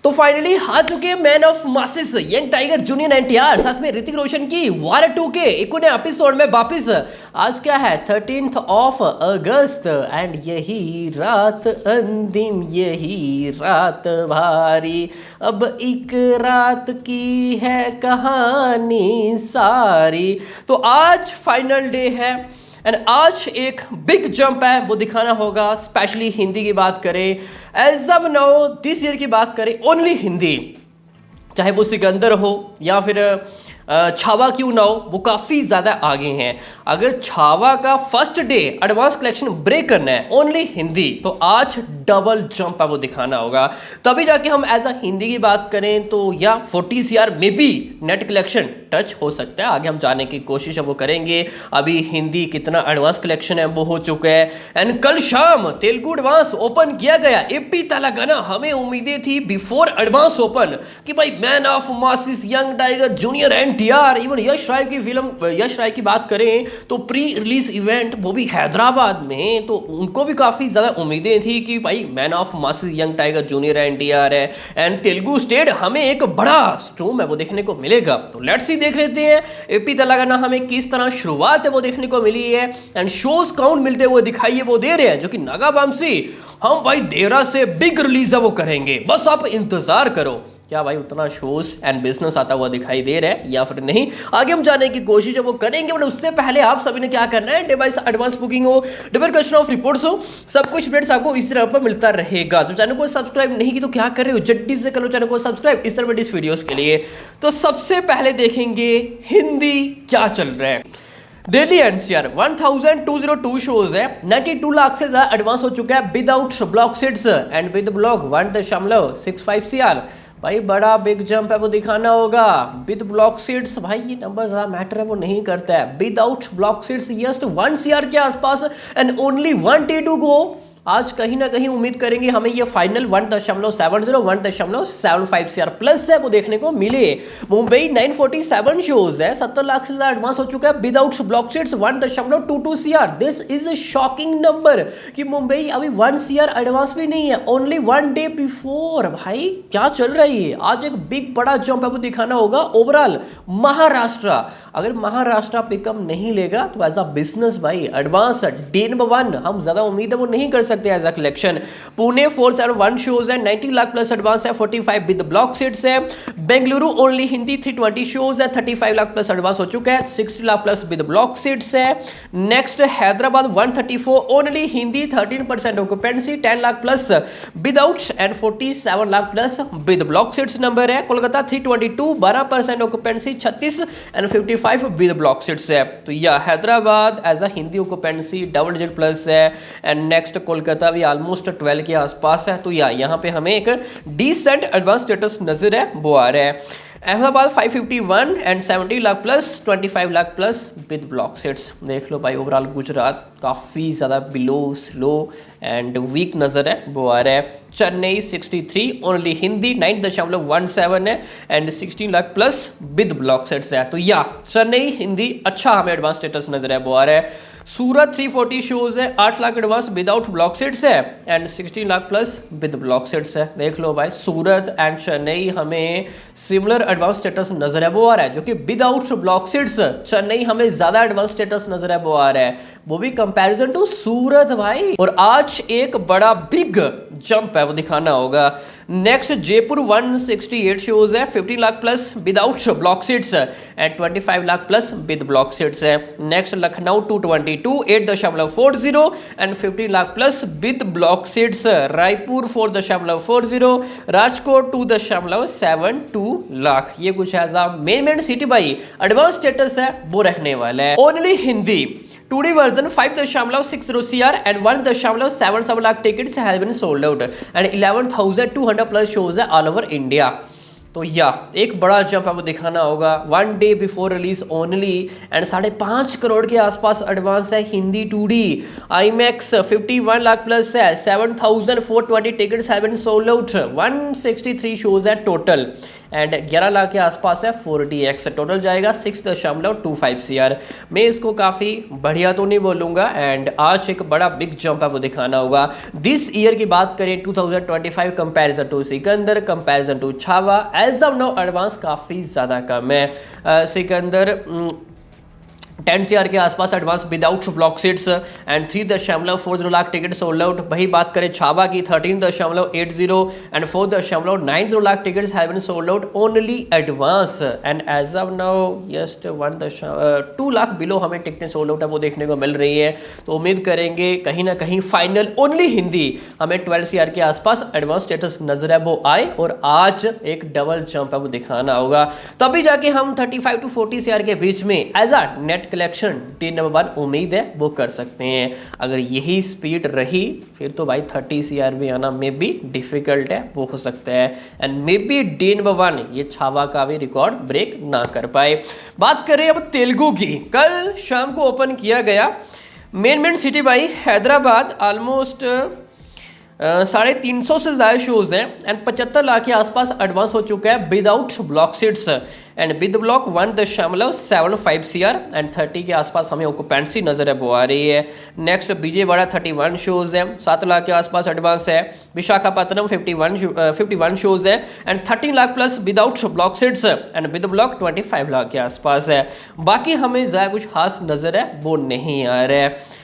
तो फाइनली आ चुके हैं man of masses young tiger junior NTR साथ में ऋतिक रोशन की वार 2 के एक नए एपिसोड में वापिस। आज क्या है 13th ऑफ अगस्त एंड यही रात अंतिम यही रात भारी, अब एक रात की है कहानी सारी। तो आज फाइनल डे है एंड आज एक बिग जंप है वो दिखाना होगा। स्पेशली हिंदी की बात करें, as of now this year की बात करें ओनली हिंदी, चाहे वो सिकंदर हो या फिर छावा क्यों ना हो, वो काफ़ी ज़्यादा आगे हैं। अगर छावा का first day advance collection break करना है ओनली हिंदी, तो आज डबल जंप है वो दिखाना होगा। तभी जाके हम एज अ हिंदी की बात करें तो या 40 CR में भी नेट कलेक्शन टच हो सकता है। आगे हम जाने की कोशिश है वो करेंगे। अभी हिंदी कितना एडवांस कलेक्शन है वो हो चुका है एंड कल शाम तेलुगु एडवांस ओपन किया गया। एपी तेलंगाना, हमें उम्मीदें थी बिफोर एडवांस ओपन कि भाई man of masses young tiger junior NTR, even Yash Rai की फिल्म, यश राय की बात करें तो प्री रिलीज इवेंट वो भी हैदराबाद में, तो उनको भी काफ़ी ज़्यादा उम्मीदें थी कि भाई man of masses young tiger junior NTR है एंड तेलुगु स्टेट हमें एक बड़ा स्ट्रूम है वो देखने को मिलेगा। तो लेट्स सी देख लेते हैं एपी तेलंगाना हमें किस तरह शुरुआत है वो देखने को मिली है एंड शोज काउंट मिलते हुए दिखाई है वो दे रहे हैं, जो कि नागा बमसी हम भाई देरा से बिग रिलीज है वो करेंगे, बस आप इंतजार करो। क्या भाई उतना शोज एंड बिजनेस आता हुआ दिखाई दे रहा है या फिर नहीं, आगे हम जाने की कोशिश है वो करेंगे। बट उससे पहले आप सभी ने क्या करना है, डिवाइस एडवांस बुकिंग हो, डबल क्वेश्चन ऑफ रिपोर्ट्स हो, सब कुछ अपडेट्स आपको इस तरह पर मिलता रहेगा। तो चैनल को सब्सक्राइब नहीं की तो क्या कर रहे हो, जल्दी से करो चैनल को सब्सक्राइब इस तरह इस वीडियोस के लिए। तो सबसे पहले देखेंगे हिंदी क्या चल रहा है। दिल्ली एनसीआर 1202 शोज है, 92 लाख से ज्यादा एडवांस हो चुका है without block seats and with block 1.65 CR। भाई बड़ा बिग जंप है वो दिखाना होगा। विद ब्लॉक सीट्स भाई ये नंबर ज़्यादा मैटर है वो नहीं करता है। Without block seats just 1 CR के आसपास and only 1 day to go। आज कहीं ना कहीं उम्मीद करेंगे हमें ये फाइनल 1.70 1.75 CR प्लस है वो देखने को मिले। मुंबई 947 शोज है, 70 लाख से ज्यादा एडवांस हो चुका है without block seats 1.22 CR। This is a shocking number कि मुंबई अभी 1 CR एडवांस भी नहीं है, ओनली 1 day बिफोर। भाई क्या चल रही है, आज एक बिग बड़ा जंप है वो दिखाना होगा। ओवरऑल महाराष्ट्र, अगर महाराष्ट्र पिकअप नहीं लेगा तो एज अ बिजनेस भाई एडवांस डे नंबर 1 हम ज्यादा उम्मीद है वो नहीं कर सकते as a collection. Pune 471 shows है, 90 लाख प्लस एडवांस है, 45 विद ब्लॉक सीट्स है। बेंगलुरु ओनली हिंदी 320 शोज है, 35 लाख प्लस एडवांस हो चुका है, 60 lakh plus with block seats है। Next Hyderabad 134 only Hindi 13% occupancy, 10 lakh plus without and 47 lakh plus with block seats number है। Kolkata 322 12% occupancy, 36 and 55 with block seats है। तो यह Hyderabad as a Hindi occupancy double digit plus है एंड नेक्स्ट कोलकाता भी ऑलमोस्ट 12 के आसपास है। तो यहाँ पे हमें एक डिसेंट एडवांस स्टेटस नजर है वो आ रहा है। Ahmedabad 551 and 70 lakh plus 25 lakh plus with block seats. देख लो भाई ओवरऑल गुजरात काफ़ी ज़्यादा बिलो स्लो एंड वीक नज़र है वो आ रहा है। चेन्नई 63 ओनली हिंदी 9.17 है and 16 lakh plus with block seats है। तो या चेन्नई हिंदी अच्छा हमें एडवांस स्टेटस नजर है वो आ रहा है। सूरत 340 शोज है, 8 lakh advance without block seats है and 16 lakh plus with block seats है। देख लो भाई सूरत एंड चेन्नई हमें सिमिलर एडवांस स्टेटस नजर है वो आ रहा है, जो कि विदाउट ब्लॉक सेट्स चेन्नई हमें ज्यादा एडवांस स्टेटस नजर है वो आ रहा है, वो भी कंपैरिजन टू सूरत भाई। और आज एक बड़ा बिग जंप है वो दिखाना होगा। नेक्स्ट जयपुर 168 शोज है, 15 lakh plus without block seats and 25 lakh plus with block seats है। Next Lucknow 222 8.40 and 15 lakh plus with block seats. Raipur 4.40, Rajkot 2.72 lakh. ये कुछ ऐसा मेन सिटी भाई एडवांस स्टेटस है वो रहने वाला है। Only Hindi 2D version 5.60 CR and 1.77 lakh tickets have been sold out and 11,200 plus shows है all over India। तो या एक बड़ा जंप आपको दिखाना होगा 1 day before release only and 5.5 crore के आसपास एडवांस है Hindi 2D। IMAX 51 lakh plus है, 7,420 tickets have been sold out, 163 shows है टोटल एंड 11 लाख के आसपास है 4DX, टोटल जाएगा 6.25 CR। मैं इसको काफ़ी बढ़िया तो नहीं बोलूँगा, एंड आज एक बड़ा बिग जंप है वो दिखाना होगा। दिस ईयर की बात करें 2025 comparison to Sikandar, comparison to Chhaava, as of now advance काफ़ी ज़्यादा कम है। सिकंदर 10 CR के आसपास advance without block seats and 3.40 lakh ticket sold out. वही बात करें छावा की 13.80 and 4.90 lakh tickets have been sold out only advance, and as of now just 2 lakh below हमें टिकटें सोल्ड आउट है वो देखने को मिल रही है। तो उम्मीद करेंगे कहीं ना कहीं फाइनल ओनली हिंदी हमें 12 CR के आसपास एडवांस स्टेटस नजर है वो आए, और आज एक डबल जंप है वो दिखाना होगा, तभी जाके हम 35 to 40 CR के बीच में as a net collection team number 1 उम्मीद है वो कर सकते हैं। अगर यही स्पीड रही फिर तो भाई 30 CR भी आना मे बी डिफिकल्ट है, वो हो सकता है, and may be D number 1 ये छावा का भी रिकॉर्ड ब्रेक ना कर पाए। बात करें अब तेलुगु की, कल शाम को ओपन किया गया मेन सिटी भाई हैदराबाद, ऑलमोस्ट 350 से ज़्यादा शोज़ हैं एंड 75 लाख के आसपास एडवांस हो चुका है without block seats, and with block 1.75 CR and 30 के आसपास हमें ऑक्यूपेंसी नजर है वो आ रही है। नेक्स्ट विजयवाड़ा 31 शोज़ है, 7 लाख के आसपास एडवांस है। विशाखापत्तनम 51 शोज़ है and 13 lakh plus without block seats and with block 25 lakh के आसपास है। बाकी हमें ज़्यादा कुछ खास नजर है वो नहीं आ रहा है।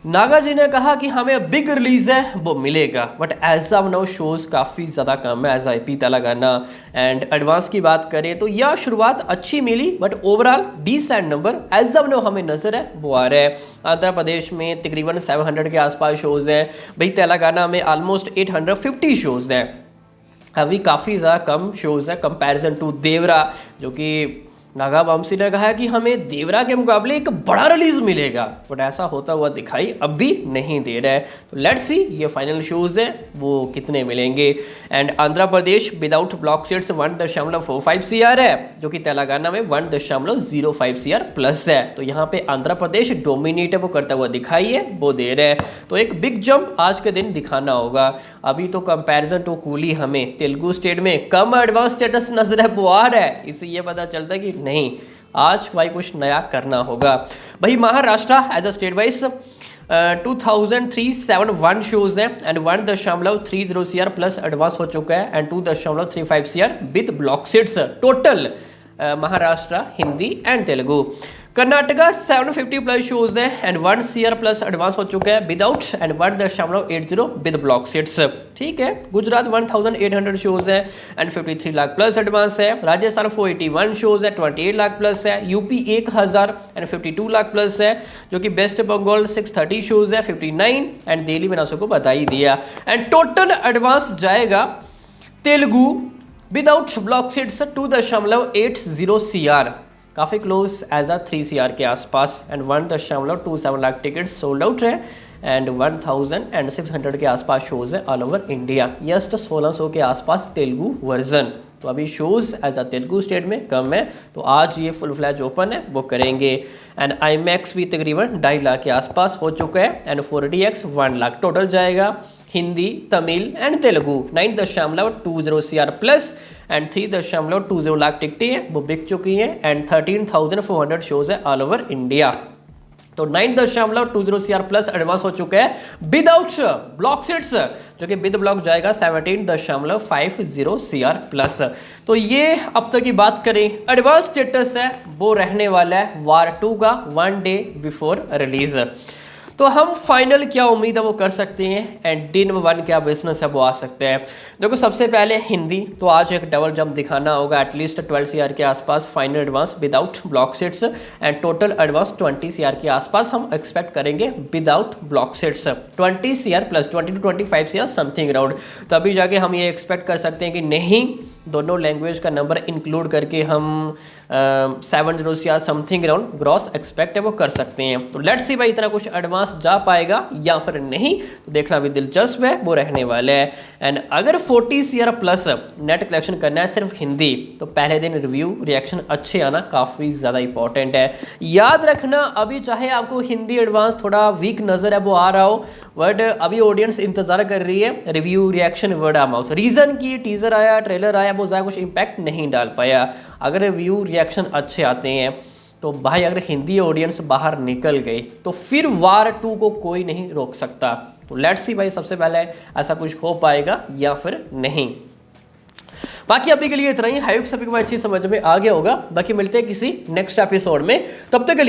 नागा जी ने कहा कि हमें बिग रिलीज है वो मिलेगा, but as of now shows काफ़ी ज़्यादा कम है as IP Telangana. And advance की बात करें तो यह शुरुआत अच्छी मिली, but overall decent number as of now हमें नजर है वो आ रहा है। आंध्र प्रदेश में तकरीबन 700 के आसपास शोज़ हैं भाई, तेलंगाना में ऑलमोस्ट 850 शोज़ हैं। अभी काफ़ी ज़्यादा कम शोज़ है कंपैरिजन टू देवरा, जो कि नागा वंशी ने कहा है कि हमें देवरा के मुकाबले एक बड़ा रिलीज मिलेगा, बट ऐसा होता हुआ दिखाई अभी नहीं दे रहा है। तो लेट्स सी ये फाइनल शोज़ है वो कितने मिलेंगे। And Andhra Pradesh without block seats 1.45 CR है, जो कि तेलंगाना में 1.05 CR प्लस है। तो यहाँ पे आंध्र प्रदेश डोमिनेट है वो करता हुआ दिखाई है वो दे रहा है। तो एक बिग जंप आज के दिन दिखाना होगा। अभी तो कंपैरिजन टू कूली हमें तेलुगु स्टेट में कम एडवांस स्टेटस नजर है वो आ रहा है, इससे ये पता चलता है कि नहीं आज भाई कुछ नया करना होगा। भाई Maharashtra as a state wise 2371 shows हैं एंड 1.30 CR प्लस एडवांस हो चुका है and 2.35 CR with block seats total Maharashtra Hindi and Telugu. Karnataka 750 plus shows हैं एंड 1 CR प्लस एडवांस हो चुका है without and 1.80 with block seats. ठीक है, गुजरात 1800 शोज़ हैं एंड 53 लाख प्लस एडवांस है। राजस्थान 481 शोज़ है 28 लाख प्लस है। यूपी 1000 एंड 52 लाख प्लस है, जो कि वेस्ट बंगाल 630 शोज़ है 59 एंड दिल्ली में नासो को बता ही दिया। एंड टोटल एडवांस जाएगा Telugu without block seats 2.80 CR, काफ़ी क्लोज एज अ 3 CR के आसपास and 1.27 lakh ticket sold out है एंड 1600 के आसपास शोज़ है ऑल ओवर इंडिया। जस्ट 1600 के आसपास तेलुगु वर्जन। तो अभी shows as a Telugu state में कम है, तो आज ये फुल फ्लैज ओपन है वो करेंगे। एंड IMAX भी तकरीबन 2.5 लाख के आसपास हो चुका है एंड 4DX 1 लाख टोटल जाएगा। Hindi, Tamil and Telugu 9.20 CR plus and 3.20 lakh टिकटें हैं वो बिक चुकी हैं एंड 13,400 शोज़ है ऑल ओवर इंडिया। तो 9.20 CR प्लस एडवांस हो चुका है विदाउट ब्लॉक सीट्स, जो कि विद ब्लॉक जाएगा 17.50 CR प्लस। तो ये अब तक की बात करें एडवांस स्टेटस है वो रहने वाला है वार 2 का 1 डे बिफोर रिलीज। तो हम फाइनल क्या उम्मीद है वो कर सकते हैं एंड डे नंबर 1 क्या बिजनेस है वो आ सकते हैं। देखो सबसे पहले हिंदी, तो आज एक डबल जंप दिखाना होगा एटलीस्ट 12 CR के आसपास final advance without block seats and total advance 20 CR के आसपास हम एक्सपेक्ट करेंगे without block seats 20 CR plus 20 to 25 CR something around. तभी जाके हम ये एक्सपेक्ट कर सकते हैं कि नहीं दोनों लैंग्वेज का नंबर इंक्लूड करके हम 70 CR something around gross expect है वो कर सकते हैं। तो लेट्स सी भाई इतना कुछ एडवांस जा पाएगा या फिर नहीं, तो देखना भी दिलचस्प है वो रहने वाला है। एंड अगर 40 CR प्लस नेट कलेक्शन करना है सिर्फ हिंदी, तो पहले दिन रिव्यू रिएक्शन अच्छे आना काफ़ी ज़्यादा इंपॉर्टेंट है। याद रखना अभी चाहे आपको हिंदी एडवांस थोड़ा वीक नज़र है वो आ रहा हो, बट अभी ऑडियंस इंतजार कर रही है review reaction word of mouth. Reason कि ये टीज़र आया ट्रेलर आया वो ज़्यादा कुछ इम्पैक्ट नहीं डाल पाया। अगर रिव्यू रिएक्शन अच्छे आते हैं तो भाई अगर हिंदी ऑडियंस बाहर निकल गई तो फिर वार 2 को कोई नहीं रोक सकता। तो लेट्स सी भाई सबसे पहले ऐसा कुछ हो पाएगा या फिर नहीं। बाकी अभी के लिए इतना ही। हाई होप सभी को अच्छी समझ में आ गया होगा। बाकी मिलते हैं किसी नेक्स्ट एपिसोड में, तब तक के लिए